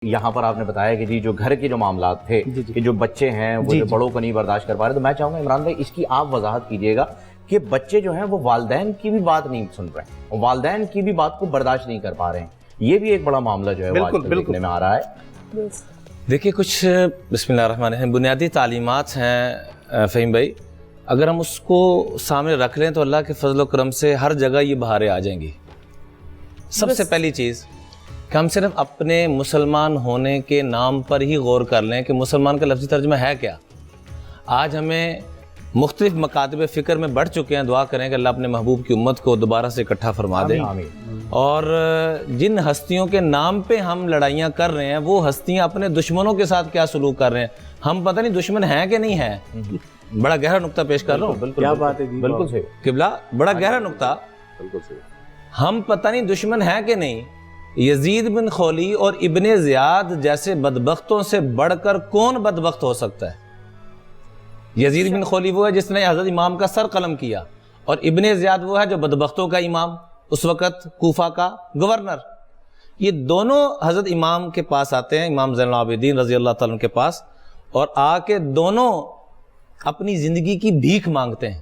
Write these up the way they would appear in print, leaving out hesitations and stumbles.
یہاں پر آپ نے بتایا کہ جی جو گھر کے جو معاملات تھے کہ جو بچے ہیں وہ جو بڑوں کو نہیں برداشت کر پا رہے، تو میں چاہوں گا عمران بھائی اس کی آپ وضاحت کیجئے گا کہ بچے جو ہیں وہ والدین کی بھی بات نہیں سن رہے ہیں، والدین کی بھی بات کو برداشت نہیں کر پا رہے ہیں، یہ بھی ایک بڑا معاملہ جو ہے وہ آج کل دیکھنے میں آ رہا ہے۔ دیکھیے کچھ بسم اللہ الرحمن الرحیم بنیادی تعلیمات ہیں فہیم بھائی، اگر ہم اس کو سامنے رکھ لیں تو اللہ کے فضل و کرم سے ہر جگہ یہ بہاریں آ جائیں گی۔ سب سے پہلی چیز کہ ہم صرف اپنے مسلمان ہونے کے نام پر ہی غور کر لیں کہ مسلمان کا لفظی ترجمہ ہے کیا۔ آج ہمیں مختلف مکاتب فکر میں بڑھ چکے ہیں، دعا کریں کہ اللہ اپنے محبوب کی امت کو دوبارہ سے اکٹھا فرما دے۔ اور جن ہستیوں کے نام پہ ہم لڑائیاں کر رہے ہیں وہ ہستیاں اپنے دشمنوں کے ساتھ کیا سلوک کر رہے ہیں، ہم پتہ نہیں دشمن ہیں کہ نہیں ہیں۔ بڑا گہرا نقطہ پیش کر رہا ہوں، کیا بات ہے، بالکل صحیح قبلہ، بڑا گہرا نقطہ، ہم پتہ نہیں دشمن ہیں کہ نہیں۔ یزید بن خولی اور ابن زیاد جیسے بدبختوں سے بڑھ کر کون بدبخت ہو سکتا ہے؟ یزید بن خولی وہ ہے جس نے حضرت امام کا سر قلم کیا، اور ابن زیاد وہ ہے جو بدبختوں کا امام، اس وقت کوفہ کا گورنر۔ یہ دونوں حضرت امام کے پاس آتے ہیں، امام زین العابدین رضی اللہ تعالیٰ عنہ کے پاس، اور آ کے دونوں اپنی زندگی کی بھیک مانگتے ہیں،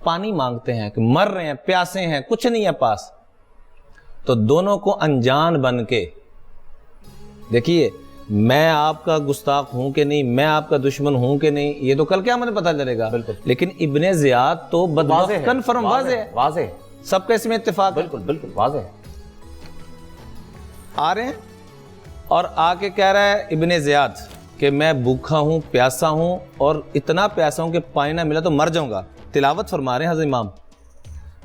پانی مانگتے ہیں کہ مر رہے ہیں، پیاسے ہیں، کچھ نہیں ہے پاس۔ تو دونوں کو انجان بن کے، دیکھیے میں آپ کا گستاخ ہوں کہ نہیں، میں آپ کا دشمن ہوں کہ نہیں، یہ تو کل کیا مجھے پتہ چلے گا، لیکن ابن زیاد تو بدبخت کنفرم واضح ہے، سب کا اس میں اتفاق ہے، بالکل واضح ہے۔ آ رہے ہیں اور آ کے کہہ رہا ہے ابن زیاد کہ میں بھوکا ہوں، پیاسا ہوں، اور اتنا پیاسا ہوں کہ پانی نہ ملا تو مر جاؤں گا۔ تلاوت فرما رہے ہیں حضرت امام،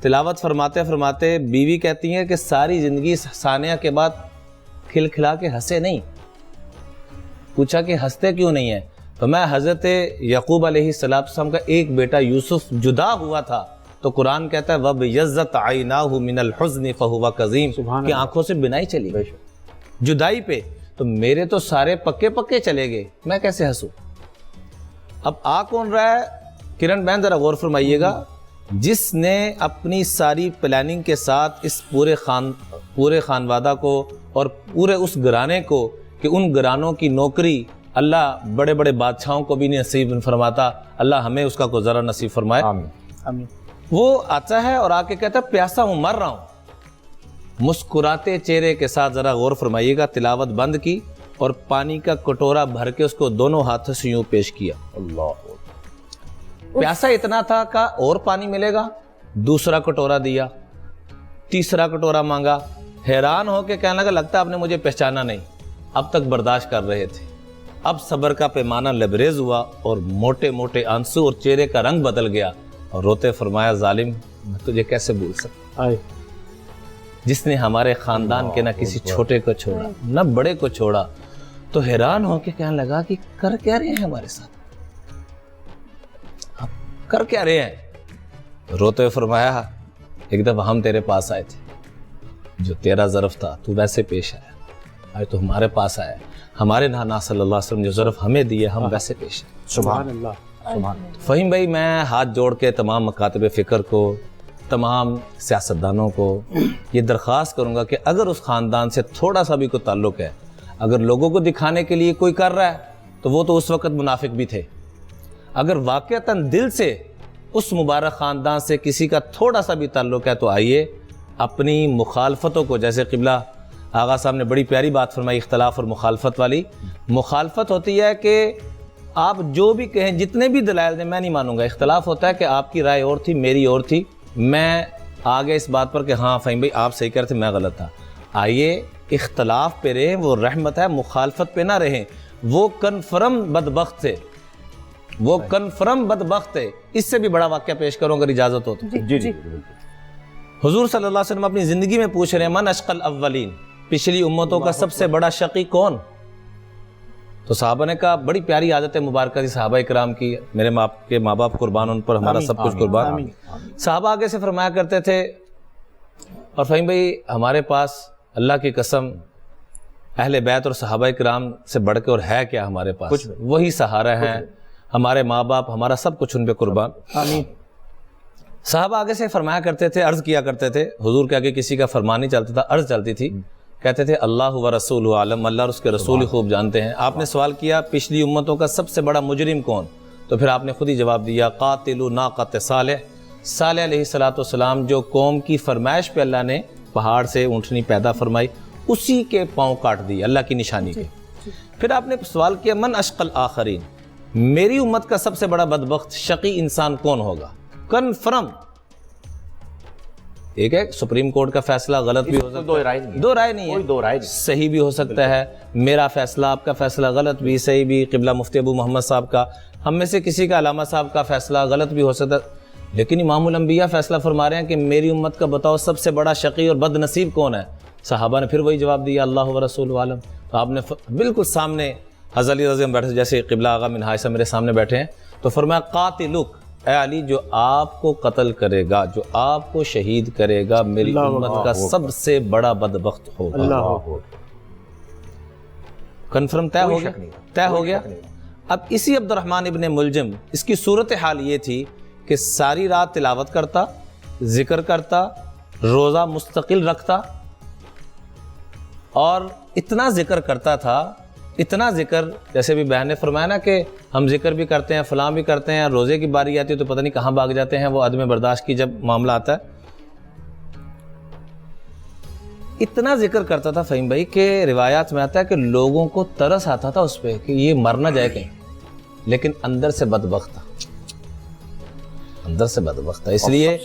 تلاوت فرماتے فرماتے بیوی کہتی ہیں کہ ساری زندگی ثانیہ کے بعد کھل کھلا کے ہنسے نہیں۔ پوچھا کہ ہنستے کیوں نہیں ہیں؟ تو میں حضرت یعقوب علیہ السلام کا ایک بیٹا یوسف جدا ہوا تھا، تو قرآن کہتا ہے وَبْيَضَّتْ عَيْنَاهُ مِنَ الْحُزْنِ فَهُوَ كَظِيمٌ، کہ آنکھوں سے بنائی چلی گئی جدائی پہ، تو میرے تو سارے پکے چلے گئے، میں کیسے ہنسوں؟ اب آ کون رہا ہے؟ کرن بہن ذرا غور فرمائیے گا، جس نے اپنی ساری پلاننگ کے ساتھ اس پورے خانوادہ کو اور پورے اس گھرانے کو، کہ ان گھرانوں کی نوکری اللہ بڑے بڑے بادشاہوں کو بھی نہیں نصیب فرماتا، اللہ ہمیں اس کا کو ذرا نصیب فرمائے، آمین۔ وہ آتا ہے اور آ کے کہتا ہے پیاسا ہوں، مر رہا ہوں، مسکراتے چہرے کے ساتھ، ذرا غور فرمائیے گا، تلاوت بند کی اور پانی کا کٹورا بھر کے اس کو دونوں ہاتھوں سے یوں پیش کیا، اللہ، پیاسا اتنا تھا کہ اور پانی ملے گا، دوسرا کٹورا دیا، تیسرا کٹورا مانگا، حیران ہو کے کہنے لگا لگتا آپ نے مجھے پہچانا نہیں، اب تک برداشت کر رہے تھے۔ اب صبر کا پیمانہ لبریز ہوا اور موٹے موٹے آنسو اور چہرے کا رنگ بدل گیا، اور روتے فرمایا ظالم میں تجھے کیسے بھول سکتا، جس نے ہمارے خاندان کے نہ کسی چھوٹے کو چھوڑا نہ بڑے کو چھوڑا۔ تو حیران ہو کے کہنے لگا کہ کر کیا رہے ہیں ہمارے ساتھ، کر کیا رہے ہیں؟ روتے ہوئے فرمایا ایک دفعہ ہم تیرے پاس آئے تھے، جو تیرا ظرف تھا تو ویسے پیش آیا، آج تو ہمارے پاس آیا، ہمارے نانا صلی اللہ علیہ وسلم جو ظرف ہمیں دیے ہم ویسے پیش آئے۔ سبحان اللہ۔ فہیم بھائی میں ہاتھ جوڑ کے تمام مکاتب فکر کو، تمام سیاستدانوں کو یہ درخواست کروں گا کہ اگر اس خاندان سے تھوڑا سا بھی کوئی تعلق ہے، اگر لوگوں کو دکھانے کے لیے کوئی کر رہا ہے تو وہ تو اس وقت منافق بھی تھے، اگر واقعتاً دل سے اس مبارک خاندان سے کسی کا تھوڑا سا بھی تعلق ہے تو آئیے اپنی مخالفتوں کو، جیسے قبلہ آغا صاحب نے بڑی پیاری بات فرمائی اختلاف اور مخالفت والی، مخالفت ہوتی ہے کہ آپ جو بھی کہیں، جتنے بھی دلائل دیں میں نہیں مانوں گا، اختلاف ہوتا ہے کہ آپ کی رائے اور تھی، میری اور تھی، میں آگے اس بات پر کہ ہاں فہیم بھائی آپ صحیح کر تھے میں غلط تھا۔ آئیے اختلاف پہ رہیں، وہ رحمت ہے، مخالفت پہ نہ رہیں، وہ کنفرم بدبخت تھے، وہ کنفرم بدبخت ہے۔ اس سے بھی بڑا واقعہ پیش کروں اگر اجازت ہو تو۔ جی حضور صلی اللہ علیہ وسلم اپنی زندگی میں پوچھ رہے ہیں من اشقى الاولین، پچھلی امتوں کا سب سے بڑا شقی کون؟ تو صحابہ نے کہا بڑی پیاری عادت مبارکہ تھی صحابہ کرام کی، میرے ماں باپ قربان، ان پر ہمارا سب کچھ قربان۔ صحابہ آگے سے فرمایا کرتے تھے، اور فہیم بھائی ہمارے پاس اللہ کی قسم اہل بیت اور صحابہ کرام سے بڑھ کے اور ہے کیا ہمارے پاس، وہی سہارا ہیں، ہمارے ماں باپ، ہمارا سب کچھ ان پہ قربان۔ صحابہ آگے سے فرمایا کرتے تھے، عرض کیا کرتے تھے، حضور کے آگے کسی کا فرمان نہیں چلتا تھا، عرض چلتی تھی کہتے تھے اللہ و رسول عالم، اللہ اور اس کے رسول ہی خوب جانتے ہیں. آپ نے سوال کیا پچھلی امتوں کا سب سے بڑا مجرم کون؟ تو پھر آپ نے خود ہی جواب دیا قاتل ناقۃ صالح. صالح علیہ السلام جو قوم کی فرمائش پہ اللہ نے پہاڑ سے اونٹنی پیدا فرمائی، اسی کے پاؤں کاٹ دی اللہ کی نشانی کے. پھر آپ نے سوال کیا من اشقل آخرین، میری امت کا سب سے بڑا بدبخت شقی انسان کون ہوگا؟ کنفرم ایک ہے سپریم کورٹ کا فیصلہ غلط بھی ہو سکتا ہے، دو رائے نہیں ہے، صحیح بھی ہو سکتا ہے. میرا فیصلہ، آپ کا فیصلہ غلط بھی صحیح بھی، قبلہ مفتی ابو محمد صاحب کا، ہم میں سے کسی کا، علامہ صاحب کا فیصلہ غلط بھی ہو سکتا ہے. لیکن امام الانبیاء فیصلہ فرما رہے ہیں کہ میری امت کا بتاؤ سب سے بڑا شقی اور بد نصیب کون ہے؟ صحابہ نے پھر وہی جواب دیا اللہ و رسول عالم. تو آپ نے بالکل سامنے حضرت علی رضی اللہ عنہ بیٹھے، جیسے قبلہ آغا منہاج صاحب میرے سامنے بیٹھے ہیں، تو فرمایا قاتلک، اے علی جو آپ کو قتل کرے گا، جو آپ کو شہید کرے گا، میری امت کا سب سے بڑا بدبخت ہوگا. کنفرم طے ہو گیا. اب اسی عبد الرحمن ابن ملجم، اس کی صورتحال یہ تھی کہ ساری رات تلاوت کرتا، ذکر کرتا، روزہ مستقل رکھتا، اور اتنا ذکر کرتا تھا، اتنا ذکر، جیسے بھی بہن نے فرمایا نا کہ ہم ذکر بھی کرتے ہیں، فلاں بھی کرتے ہیں، روزے کی باری آتی ہے تو پتہ نہیں کہاں بھاگ جاتے ہیں، وہ عدم برداشت کی جب معاملہ آتا ہے. اتنا ذکر کرتا تھا فہیم بھائی کہ روایات میں آتا ہے کہ لوگوں کو ترس آتا تھا اس پہ کہ یہ مر نہ جائے کہیں، لیکن اندر سے بدبخت تھا، اندر سے بدبخت تھا. اس لیے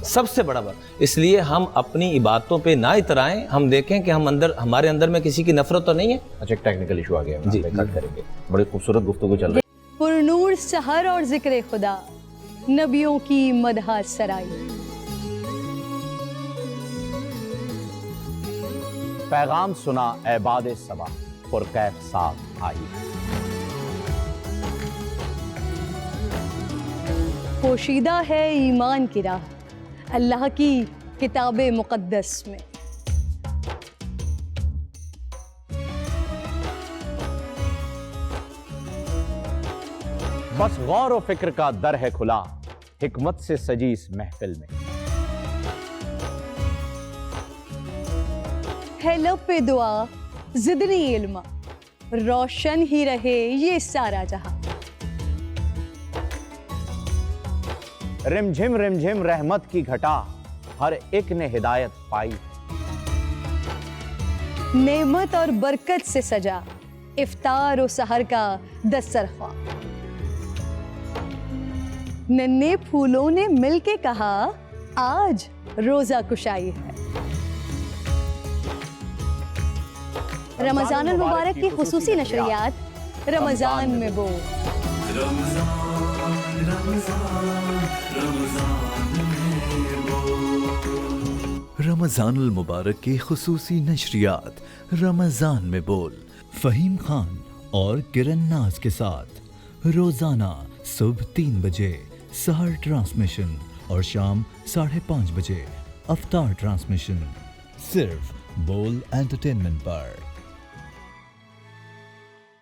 سب سے بڑا بات، اس لیے ہم اپنی عبادتوں پہ نہ اترائیں، ہم دیکھیں کہ ہمارے اندر میں کسی کی نفرت تو نہیں ہے. اچھا ایک ٹیکنیکل ایشو آ گیا جی، کٹ کریں گے. بڑی خوبصورت گفتگو چل رہی ہے. پرنور سحر اور ذکر خدا، نبیوں کی مدح سرائی. پیغام سنا اے باد صبا، پرکیف صاحب آئی. پوشیدہ ہے ایمان کی راہ اللہ کی کتاب مقدس میں. بس غور و فکر کا در ہے کھلا، حکمت سے سجی اس محفل میں. ہے لب پہ دعا زدنی علم، روشن ہی رہے یہ سارا جہاں. رم جھم رحمت کی گھٹا، ہر ایک نے ہدایت پائی. نعمت اور برکت سے سجا افطار و سحر کا دسترخواں. ننھے پھولوں نے مل کے کہا آج روزہ کشائی ہے. رمضان المبارک کی خصوصی نشریات رمضان میں بول. رمضان المبارک کی خصوصی نشریات رمضان میں بول، فہیم خان اور کرن ناز کے ساتھ روزانہ صبح 3 بجے سحر ٹرانسمیشن اور شام 5:30 بجے افطار ٹرانسمیشن، صرف بول انٹرٹینمنٹ پر.